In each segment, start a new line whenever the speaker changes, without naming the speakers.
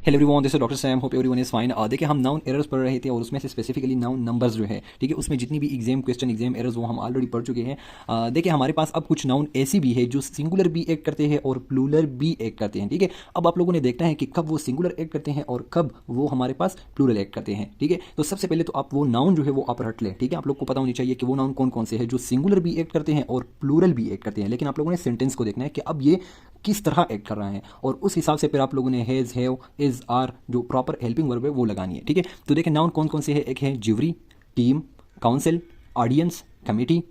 Hello everyone, this is doctor Sam, hope everyone is fine. देखिए, हम noun errors पढ़ रहे थे और उसमें से स्पेसिफिकली नाउन नंबर्स जो है, ठीक है, उसमें जितनी भी एग्जाम क्वेश्चन एग्जाम एरर्स वो हम ऑलरेडी पढ़ चुके हैं। देखिए, हमारे पास अब कुछ नाउन ऐसी भी है जो सिंगुलर भी एक्ट करते हैं और प्लूरल भी एक्ट करते हैं, ठीक है। अब आप लोगों ने देखना है कि कब वो सिंगुलर एक्ट करते हैं और कब वो हमारे पास प्लूरल एक्ट करते हैं, ठीक है। तो सबसे पहले तो आप वो नाउन जो है वो आप रट लें, ठीक है। आप लोग को पता होनी चाहिए कि वो नाउन कौन कौन से हैं जो सिंगुलर भी एक्ट करते हैं और प्लूरल भी एक्ट करते हैं। लेकिन आप लोगों ने सेंटेंस को देखना है कि अब ये किस तरह एक्ट कर रहा है और उस हिसाब से फिर आप लोगों ने हैज़, हैव, इज, आर जो प्रॉपर हेल्पिंग वर्ब है वो लगानी है, ठीक है। तो देखिए, नाउन कौन कौन से है। एक है jury, team, council, audience, committee,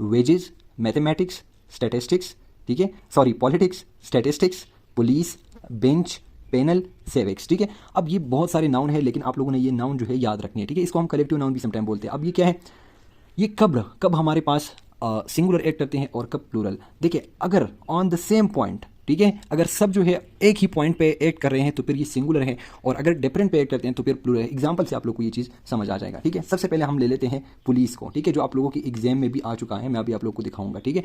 wages, mathematics, statistics, ठीक है, sorry politics, statistics, police, bench, panel, civics, ठीक है। अब ये बहुत सारे नाउन है, लेकिन आप लोगों ने ये नाउन जो है याद रखनी है, ठीक है। इसको हम कलेक्टिव नाउन भी समटाइम बोलते हैं। अब ये क्या है, ये कब कब हमारे पास सिंगुलर एक्ट करते हैं और कब प्लूरल। देखिए, अगर ऑन द सेम पॉइंट, ठीक है, अगर सब जो है एक ही पॉइंट पे एक्ट कर रहे हैं तो फिर ये सिंगुलर है, और अगर डिफरेंट पे एक्ट करते हैं तो फिर प्लूरल है। एग्जांपल से आप लोग को ये चीज़ समझ आ जाएगा, ठीक है। सबसे पहले हम ले लेते हैं पुलिस को, ठीक है, जो आप लोगों की एग्जाम में भी आ चुका है, मैं अभी आप लोग को दिखाऊंगा, ठीक है।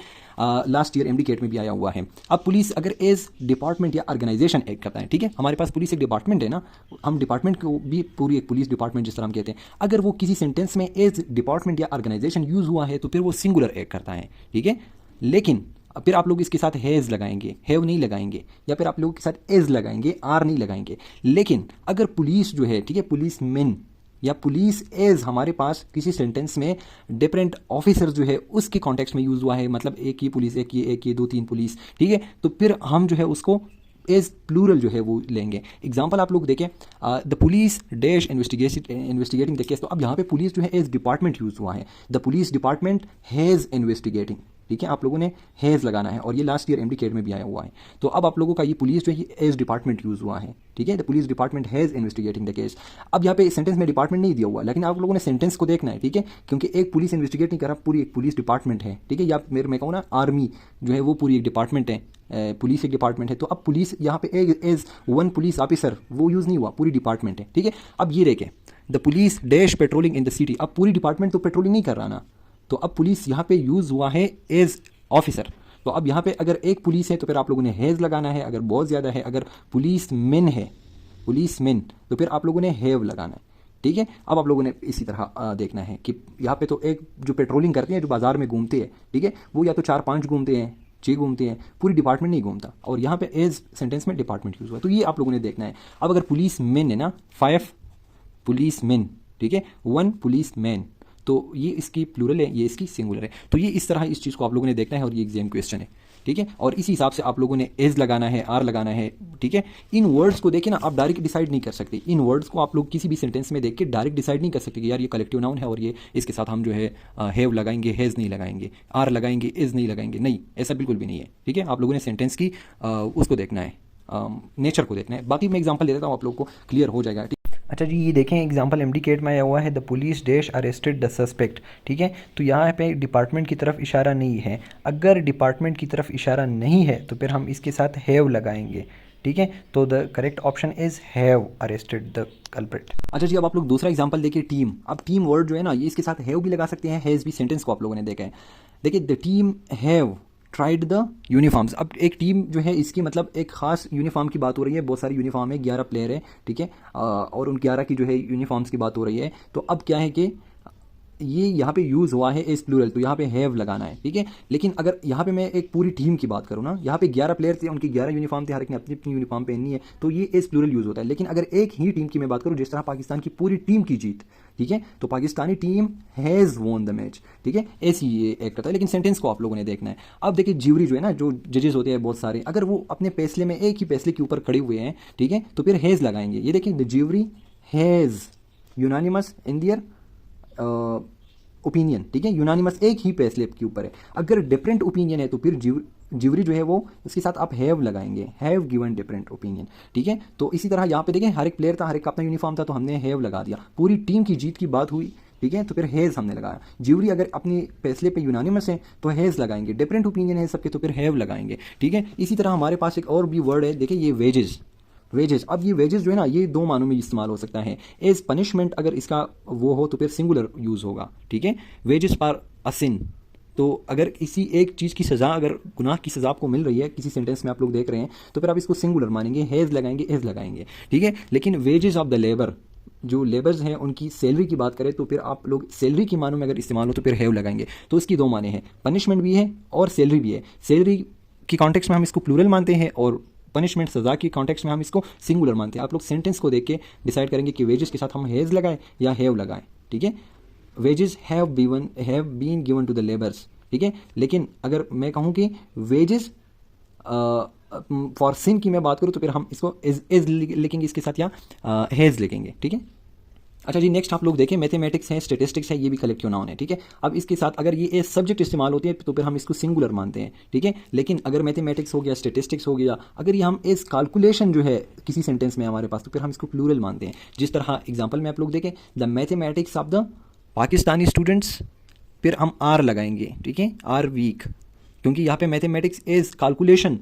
लास्ट ईयर एमडी केट में भी आया हुआ है। अब पुलिस अगर एज डिपार्टमेंट या ऑर्गेनाइजेशन एक्ट करता है, ठीक है, हमारे पास पुलिस एक डिपार्टमेंट है ना, हम डिपार्टमेंट को भी पूरी एक पुलिस डिपार्टमेंट जिस तरह हम कहते हैं, अगर वो किसी सेंटेंस में एज डिपार्टमेंट या ऑर्गेनाइजेशन यूज हुआ है तो फिर वो सिंगुलर एक्ट करता है, ठीक है। लेकिन फिर आप लोग इसके साथ हैज़ लगाएंगे, हैव नहीं लगाएंगे, या फिर आप लोग के साथ एज लगाएंगे, आर नहीं लगाएंगे। लेकिन अगर पुलिस जो है, ठीक है, पुलिस मैन या पुलिस एज हमारे पास किसी सेंटेंस में डिफरेंट ऑफिसर जो है उसके कॉन्टेक्स्ट में यूज हुआ है, मतलब एक ही पुलिस, एक ये दो तीन पुलिस, ठीक है, तो फिर हम जो है उसको एज प्लूरल जो है वो लेंगे। एग्जाम्पल आप लोग देखें, the police dash investigating the case. तो अब यहाँ पे पुलिस जो है एज डिपार्टमेंट यूज हुआ है, the police department has investigating, ठीक है। आप लोगों ने हैज़ लगाना है और ये लास्ट ईयर एमडी केट में भी आया हुआ है। तो अब आप लोगों का ये पुलिस जो है एज डिपार्टमेंट यूज हुआ है, ठीक है, the police department has investigating the case. अब यहाँ पे सेंटेंस में डिपार्टमेंट नहीं दिया हुआ, लेकिन आप लोगों ने सेंटेंस को देखना है, ठीक है, क्योंकि एक पुलिस इन्वेस्टिगेट नहीं कर रहा, पूरी एक पुलिस डिपार्टमेंट है, ठीक है। या मेरे मैं कहूँ ना, आर्मी जो है वो पूरी एक डिपार्टमेंट है, पुलिस एक डिपार्टमेंट है। तो अब पुलिस यहाँ पे एज वन पुलिस ऑफिसर वो यूज़ नहीं हुआ, पूरी डिपार्टमेंट है, ठीक है। अब ये देखें, the police dash patrolling in the city. अब पूरी डिपार्टमेंट तो पेट्रोलिंग नहीं कर रहा ना, तो अब पुलिस यहाँ पे यूज़ हुआ है एज ऑफिसर। तो अब यहाँ पे अगर एक पुलिस है तो फिर आप लोगों ने हैज़ लगाना है, अगर बहुत ज़्यादा है, अगर पुलिस मैन है, पुलिस मैन, तो फिर आप लोगों ने हैव लगाना है, ठीक है। अब आप लोगों ने इसी तरह देखना है कि यहाँ पे तो एक जो पेट्रोलिंग करते हैं, जो बाजार में घूमते हैं, ठीक है, वो या तो 4-5 घूमते हैं, 6 घूमते हैं, पूरी डिपार्टमेंट नहीं घूमता, और यहाँ पे एज सेंटेंस में डिपार्टमेंट यूज हुआ, तो ये आप लोगों ने देखना है। अब अगर पुलिस मैन है ना, 5 पुलिस मैन, ठीक है, 1 पुलिस मैन, तो ये इसकी प्लूरल है, ये इसकी सिंगुलर है। तो ये इस तरह इस चीज़ को आप लोगों ने देखना है और ये एग्जाम क्वेश्चन है, ठीक है। और इसी हिसाब से आप लोगों ने एज लगाना है, आर लगाना है, ठीक है। इन वर्ड्स को देखे ना, आप डायरेक्ट डिसाइड नहीं कर सकते। इन वर्ड्स को आप लोग किसी भी सेंटेंस में देख के डायरेक्ट डिसाइड नहीं कर सकते कि यार ये कलेक्टिव नाउन है और ये इसके साथ हम जो है हैव लगाएंगे, हैज़ नहीं लगाएंगे, आर लगाएंगे, इज नहीं लगाएंगे, नहीं, ऐसा बिल्कुल भी नहीं है, ठीक है। आप लोगों ने सेंटेंस की उसको देखना है, नेचर को देखना है। बाकी मैं एग्जाम्पल दे देता हूँ, आप लोग को क्लियर हो जाएगा। अच्छा जी, ये देखें एग्जांपल एमडी केट में आया हुआ है, the police dash arrested the suspect, ठीक है। तो यहाँ पे डिपार्टमेंट की तरफ इशारा नहीं है। अगर डिपार्टमेंट की तरफ इशारा नहीं है तो फिर हम इसके साथ हैव लगाएंगे, ठीक है। तो the correct option is have arrested the culprit. अच्छा जी, अब आप लोग दूसरा एग्जांपल देखिए, टीम। अब टीम वर्ड जो है ना, ये इसके साथ हैव भी लगा सकते हैं, हैज़ भी। सेंटेंस को आप लोगों ने देखा है, देखिए, the team have tried the uniforms. अब एक टीम जो है इसकी मतलब एक खास यूनिफॉर्म की बात हो रही है, बहुत सारी यूनिफॉर्म है, 11 प्लेयर है, ठीक है, और उन 11 की जो है यूनिफॉर्म्स की बात हो रही है। तो अब क्या है कि ये यहाँ पे यूज़ हुआ है एज प्लूरल, तो यहाँ पे हैव लगाना है, ठीक है। लेकिन अगर यहाँ पे मैं एक पूरी टीम की बात करूँ ना, यहाँ पे 11 प्लेयर थे, उनकी 11 यूनिफॉर्म थे, हर एक ने अपनी अपनी यूनिफॉर्म पहननी है, तो ये एज प्लूरल यूज़ होता है। लेकिन अगर एक ही टीम की मैं बात करूँ, जिस तरह पाकिस्तान की पूरी टीम की जीत, ठीक है, तो Pakistani team has won the match, ठीक है, ऐसी ये एक्ट होता है। लेकिन सेंटेंस को आप लोगों ने देखना है। अब देखिए, ज्यूरी जो है ना, जो जजेस होते हैं बहुत सारे, अगर वो अपने फैसले में एक ही फैसले के ऊपर खड़े हुए हैं, ठीक है, तो फिर हैज़ लगाएंगे। ये देखिए, the jury has unanimous in their opinion, ठीक है, यूनानिमस एक ही फैसले के ऊपर है। अगर डिफरेंट ओपिनियन है तो फिर ज्यूरी जो है वो इसके साथ आप हैव लगाएंगे, हैव गिवन डिफरेंट ओपिनियन, ठीक है। तो इसी तरह यहाँ पे देखें, हर एक प्लेयर था, हर एक का अपना यूनिफॉर्म था, तो हमने हैव लगा दिया। पूरी टीम की जीत की बात हुई, ठीक है, तो फिर हैज़ हमने लगाया। ज्यूरी अगर अपनी फैसले पे यूनानिमस है तो हैज़ लगाएंगे, डिफरेंट ओपिनियन है सबके तो फिर हैव लगाएंगे, ठीक है। इसी तरह हमारे पास एक और भी वर्ड है, देखिए, ये वेजेस। वेजेस, अब ये वेजेस जो है ना, ये 2 मानों में इस्तेमाल हो सकता है। एज पनिशमेंट अगर इसका वो हो तो फिर सिंगुलर यूज होगा, ठीक है, वेजेस फॉर अ सिन, तो अगर किसी एक चीज़ की सज़ा, अगर गुनाह की सज़ा आपको मिल रही है किसी सेंटेंस में आप लोग देख रहे हैं, तो फिर आप इसको सिंगुलर मानेंगे, हैज़ लगाएंगे, एज लगाएंगे, ठीक है। लेकिन वेजेस ऑफ द लेबर, जो लेबर्स हैं उनकी सैलरी की बात करें तो फिर आप लोग सैलरी की मानों में अगर इस्तेमाल हो तो फिर हैव लगाएंगे। तो इसकी दो माने हैं, पनिशमेंट भी है और सैलरी भी है। सैलरी की कॉन्टेक्स्ट में हम इसको प्लूरल मानते हैं और पनिशमेंट सज़ा की कॉन्टेक्स्ट में हम इसको सिंगुलर मानते हैं। आप लोग सेंटेंस को देख के डिसाइड करेंगे कि वेजेस के साथ हम हैज़ लगाएं या हैव लगाएं, ठीक है। Wages have been given to the labours, ठीक है। लेकिन अगर मैं कहूँ कि वेजेस फॉर सिन की मैं बात करूँ तो फिर हम इसको इज लिखेंगे इसके साथ या हैज़ लिखेंगे, ठीक है। अच्छा जी, नेक्स्ट आप लोग देखें, मैथमेटिक्स है, स्टेटिस्टिक्स है, ये भी कलेक्टिव नाउन है, ठीक है। अब इसके साथ अगर ये एज सब्जेक्ट इस्तेमाल होती है तो फिर हम इसको सिंगुलर मानते हैं, ठीक है। लेकिन अगर मैथमेटिक्स हो गया, स्टेटिस्टिक्स हो गया, अगर ये हम एज कैलकुलेशन जो है किसी सेंटेंस में हमारे पास, तो फिर हम इसको प्लूरल मानते हैं। जिस तरह एग्जाम्पल में आप लोग देखें, the mathematics of the Pakistani students, फिर हम आर लगाएंगे, ठीक है, आर वीक, क्योंकि यहाँ पे मैथमेटिक्स एज कैलकुलेशन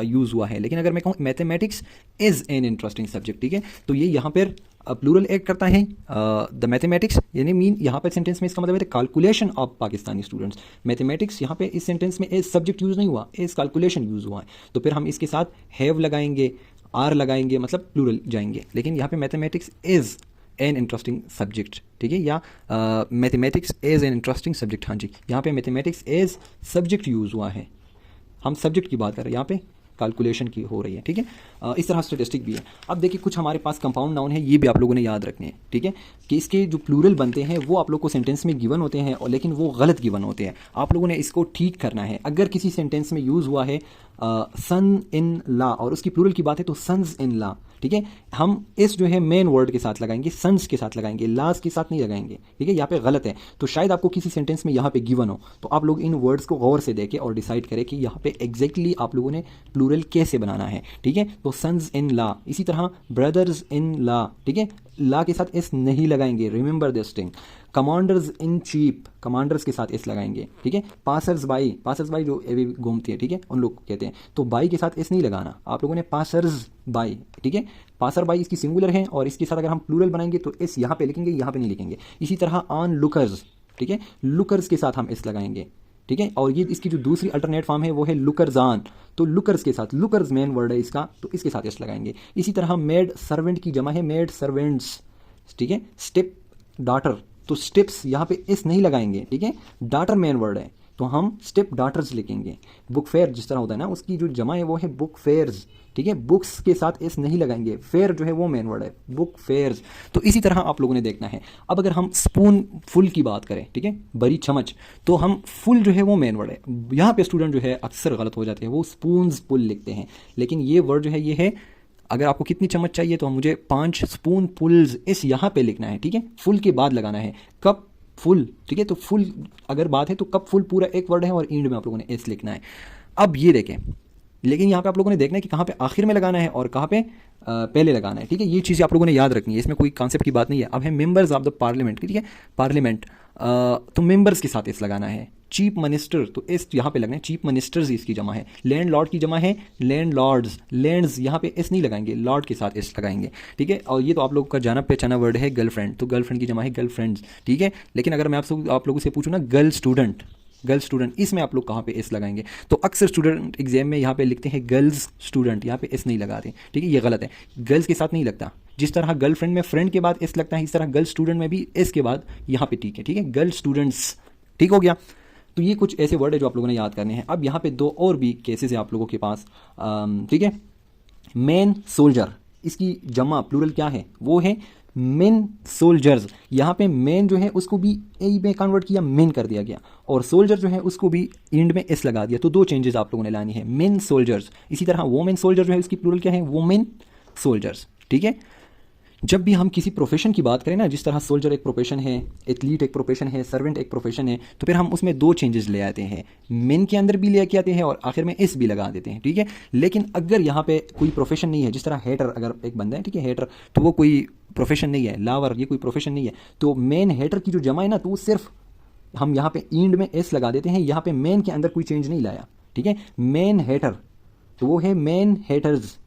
यूज़ हुआ है। लेकिन अगर मैं कहूँ mathematics is an interesting subject, ठीक है, तो ये यहाँ पर प्लूरल ऐड करता है द मैथमेटिक्स, यानी मीन यहाँ पर सेंटेंस में इसका मतलब है calculation of Pakistani students. Mathematics यहाँ पे इस सेंटेंस में एज सब्जेक्ट यूज़ नहीं हुआ, एज कैलकुलेशन यूज़ हुआ है, तो फिर हम इसके साथ हैव लगाएंगे, आर लगाएंगे, मतलब प्लूरल जाएंगे। लेकिन यहाँ पे mathematics is an interesting subject, ठीक है, या mathematics as an interesting subject, हाँ जी, यहाँ पे मैथमेटिक्स एज सब्जेक्ट यूज़ हुआ है, हम सब्जेक्ट की बात कर रहे हैं, यहाँ पे कैलकुलेशन की हो रही है, ठीक है। इस तरह स्टेटिस्टिक भी है। अब देखिए कुछ हमारे पास कंपाउंड नाउन है, ये भी आप लोगों ने याद रखने हैं, ठीक है, कि इसके जो प्लूरल बनते हैं वो आप लोग को सेंटेंस में गिवन होते हैं, और लेकिन वो गलत गिवन होते हैं। आप लोगों ने इसको ठीक करना है। अगर किसी सेंटेंस में यूज़ हुआ है सन इन ला और उसकी प्लूरल की बात है तो सन्स इन ला, ठीक है, हम इस जो है मेन वर्ड के साथ लगाएंगे, सन्स के साथ लगाएंगे, लास के साथ नहीं लगाएंगे, ठीक है, यहाँ पे गलत है। तो शायद आपको किसी सेंटेंस में यहाँ पे गिवन हो, तो आप लोग इन वर्ड्स को गौर से देखें और डिसाइड करें कि यहाँ पे एग्जैक्टली आप लोगों ने प्लूरल कैसे बनाना है, ठीक है। तो सन्स इन ला, इसी तरह ब्रदर्स इन ला, ठीक है, ला के साथ एस नहीं लगाएंगे, remember this thing. Commanders in chief, commanders के साथ एस लगाएंगे, ठीक है। पासर्स बाई जो अभी घूमती है, ठीक है, उन लोग कहते हैं, तो बाई के साथ एस नहीं लगाना आप लोगों ने, पासर्स बाई, ठीक है। पासर बाई इसकी सिंगुलर है और इसके साथ अगर हम प्लूरल बनाएंगे तो एस यहाँ पे लिखेंगे, यहाँ पे नहीं लिखेंगे। इसी तरह ऑन लुकर्स, ठीक है, लुकर्स के साथ हम एस लगाएंगे, ठीक है। और ये इसकी जो दूसरी अल्टरनेट फॉर्म है वो है लुकर्स ऑन, तो लुकर्स के साथ, लुकर्स मेन वर्ड है इसका, तो इसके साथ एस लगाएंगे। इसी तरह मेड सर्वेंट की जमा है मेड सर्वेंट्स, ठीक है। स्टेप डॉटर, तो स्टेप्स यहाँ पे एस नहीं लगाएंगे, ठीक है, डॉटर मेन वर्ड है तो हम स्टेप डॉटर्स लिखेंगे। बुक फेयर जिस तरह होता है ना, उसकी जो जमा है वो है बुक फेयर्स, ठीक है, बुक्स के साथ एस नहीं लगाएंगे, फेयर जो है वो मेन वर्ड है, बुक फेयर्स। तो इसी तरह आप लोगों ने देखना है। अब अगर हम स्पून फुल की बात करें, ठीक है, बड़ी चम्मच, तो हम फुल जो है वो मेन वर्ड है। यहाँ पे स्टूडेंट जो है अक्सर गलत हो जाते हैं, वो स्पून्स फुल लिखते हैं, लेकिन ये वर्ड जो है ये है, अगर आपको कितनी चम्मच चाहिए तो मुझे 5 स्पून पुल्स इस यहाँ पे लिखना है, ठीक है, फुल के बाद लगाना है। कप फुल, ठीक है, तो फुल अगर बात है तो कप फुल पूरा एक वर्ड है और एंड में आप लोगों ने एस लिखना है। अब ये देखें, लेकिन यहाँ पे आप लोगों ने देखना है कि कहाँ पे आखिर में लगाना है और कहाँ पे पहले लगाना है, ठीक है, ये चीज़ें आप लोगों ने याद रखनी है, इसमें कोई कॉन्सेप्ट की बात नहीं है। अब है मेंबर्स ऑफ द पार्लियामेंट, ठीक है, पार्लियामेंट, तो मेंबर्स के साथ इस लगाना है। चीफ मिनिस्टर, तो इस यहाँ पे लगना है, चीफ मिनिस्टर्स इसकी जमा है। लैंड लॉर्ड की जमा है लैंड लॉर्ड्स, लैंड्स यहाँ पे इस नहीं लगाएंगे, लॉर्ड के साथ इस लगाएंगे, ठीक है। और ये तो आप लोगों का जाना पहचाना वर्ड है गर्लफ्रेंड, तो गर्लफ्रेंड की जमा है गर्लफ्रेंड्स, ठीक है। लेकिन अगर मैं आप लोगों से पूछूँ ना गर्ल स्टूडेंट, इसमें आप लोग कहाँ पे एस लगाएंगे, तो अक्सर स्टूडेंट एग्जाम में यहाँ पे लिखते हैं गर्ल्स स्टूडेंट, यहाँ पे एस नहीं लगाते, ठीक है, ये गलत है, गर्ल्स के साथ नहीं लगता। जिस तरह गर्लफ्रेंड में फ्रेंड के बाद एस लगता है, इस तरह गर्ल स्टूडेंट में भी एस के बाद यहाँ पे ठीक है, गर्ल स्टूडेंट्स, ठीक हो गया। तो ये कुछ ऐसे वर्ड है जो आप लोगों ने याद करने हैं। अब यहाँ पे दो और भी केसेस है आप लोगों के पास, ठीक है। मैन सोल्जर, इसकी जमा प्लूरल क्या है, वो है मेन सोल्जर्स। यहाँ पे मेन जो है उसको भी ए में कन्वर्ट किया, मेन कर दिया गया, और सोल्जर जो है उसको भी एंड में एस लगा दिया। तो दो चेंजेस आप लोगों ने लानी है, मेन सोल्जर्स। इसी तरह वोमेन सोल्जर जो है उसकी प्लूरल क्या है, वोमेन सोल्जर्स, ठीक है। जब भी हम किसी प्रोफेशन की बात करें ना, जिस तरह सोल्जर एक प्रोफेशन है, एथलीट एक प्रोफेशन है, सर्वेंट एक प्रोफेशन है, तो फिर हम उसमें दो चेंजेस ले आते हैं, मेन के अंदर भी ले आते हैं और आखिर में एस भी लगा देते हैं, ठीक है। लेकिन अगर यहाँ पे कोई प्रोफेशन नहीं है, जिस तरह हेटर अगर एक बंदा है, ठीक है, हेटर, तो वो कोई प्रोफेशन नहीं है, लावर ये कोई प्रोफेशन नहीं है, तो मेन हेटर की जो जमा है ना, तो वो सिर्फ हम यहाँ पे एंड में एस लगा देते हैं, यहाँ पे मेन के अंदर कोई चेंज नहीं लाया, ठीक है। मेन हेटर तो वो है मेन हेटर्स,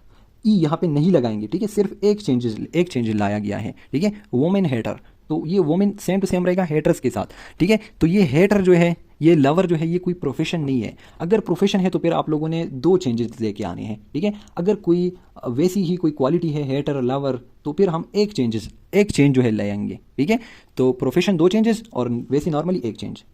ई यहाँ पे नहीं लगाएंगे, ठीक है, सिर्फ एक चेंज लाया गया है, ठीक है। वोमेन हेटर, तो ये वोमेन सेम टू सेम रहेगा हेटर्स के साथ, ठीक है। तो ये हेटर जो है ये लवर जो है ये कोई प्रोफेशन नहीं है। अगर प्रोफेशन है तो फिर आप लोगों ने दो चेंजेस लेके आने हैं, ठीक है। अगर कोई वैसी ही कोई क्वालिटी है हेटर लवर, तो फिर हम एक चेंज जो है ले आएंगे, ठीक है। तो प्रोफेशन दो चेंजेस और वैसी नॉर्मली एक चेंज।